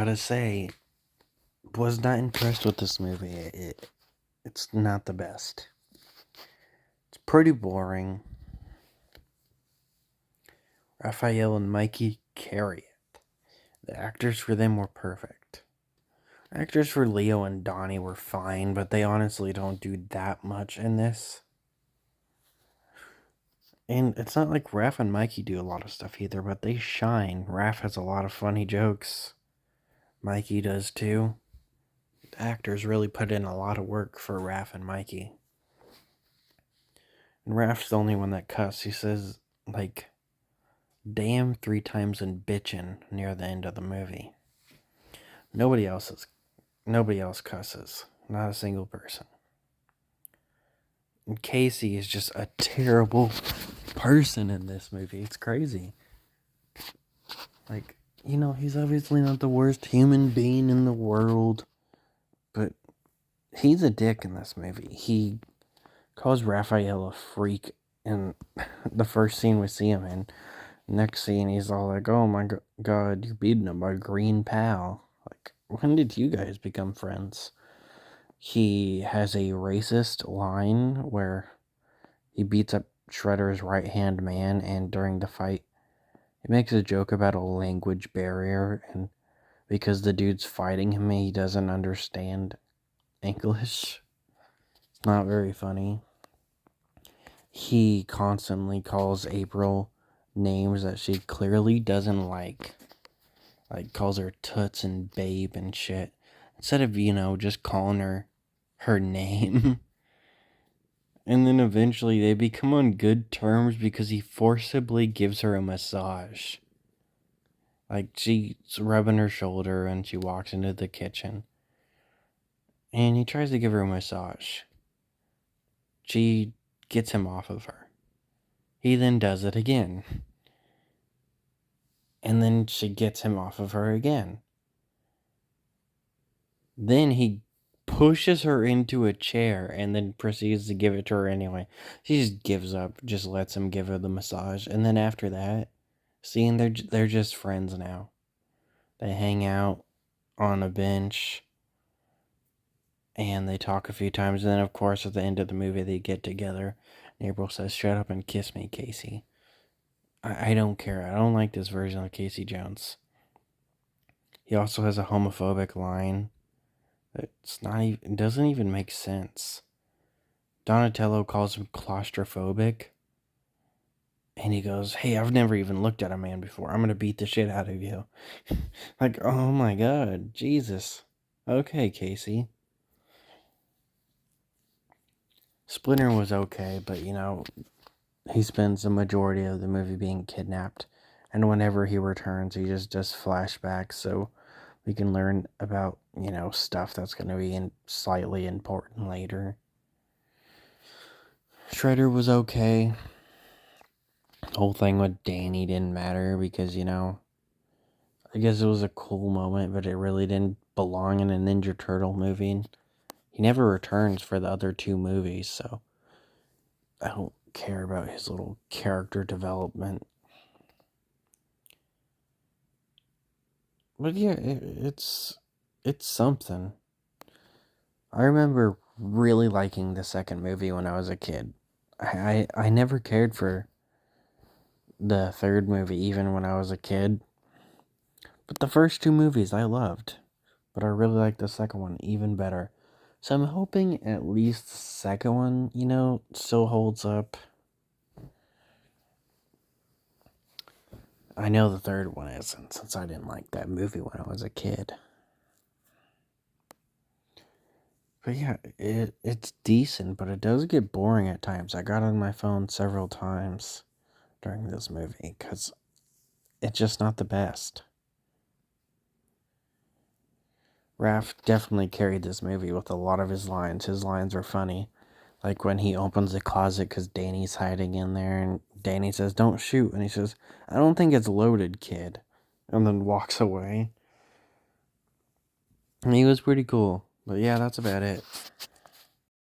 gotta say, was not impressed with this movie. It's not the best. It's pretty boring. Raphael and Mikey carry it. The actors for them were perfect. Actors for Leo and Donnie were fine, but they honestly don't do that much in this. And it's not like Raph and Mikey do a lot of stuff either, but they shine. Raph has a lot of funny jokes. Mikey does too. The actors really put in a lot of work for Raph and Mikey. And Raph's the only one that cuss. He says, like, damn 3 times and bitchin' near the end of the movie. Nobody else cusses. Not a single person. And Casey is just a terrible person in this movie. It's crazy. Like, he's obviously not the worst human being in the world, but he's a dick in this movie. He calls Raphael a freak in the first scene we see him in. Next scene, he's all like, oh my god, you're beating up my green pal. Like, when did you guys become friends? He has a racist line where he beats up Shredder's right-hand man, and during the fight, he makes a joke about a language barrier, and because the dude's fighting him, he doesn't understand English. It's not very funny. He constantly calls April names that she clearly doesn't like. Like, calls her toots and babe and shit. Instead of, just calling her name. And then eventually they become on good terms because he forcibly gives her a massage. Like, she's rubbing her shoulder and she walks into the kitchen. And he tries to give her a massage. She gets him off of her. He then does it again. And then she gets him off of her again. Then he pushes her into a chair and then proceeds to give it to her anyway. She just gives up, just lets him give her the massage. And then after that, seeing they're just friends now. They hang out on a bench and they talk a few times. And then, of course, at the end of the movie, they get together. And April says, shut up and kiss me, Casey. I don't care. I don't like this version of Casey Jones. He also has a homophobic line. It doesn't even make sense. Donatello calls him claustrophobic. And he goes, hey, I've never even looked at a man before. I'm going to beat the shit out of you. Like, oh my god, Jesus. Okay, Casey. Splinter was okay, but he spends the majority of the movie being kidnapped. And whenever he returns, he just does flashbacks so we can learn about, stuff that's going to be slightly important later. Shredder was okay. The whole thing with Danny didn't matter because, I guess it was a cool moment, but it really didn't belong in a Ninja Turtle movie. He never returns for the other 2 movies, so I don't care about his little character development. But yeah, it's something. I remember really liking the second movie when I was a kid. I never cared for the third movie even when I was a kid. But the first 2 movies I loved. But I really like the second one even better. So I'm hoping at least the second one, still holds up. I know the third one isn't, since I didn't like that movie when I was a kid. But yeah, it's decent, but it does get boring at times. I got on my phone several times during this movie, because it's just not the best. Raph definitely carried this movie with a lot of his lines. His lines are funny. Like when he opens the closet because Danny's hiding in there, and Danny says, don't shoot. And he says, I don't think it's loaded, kid. And then walks away. And he was pretty cool. But yeah, that's about it.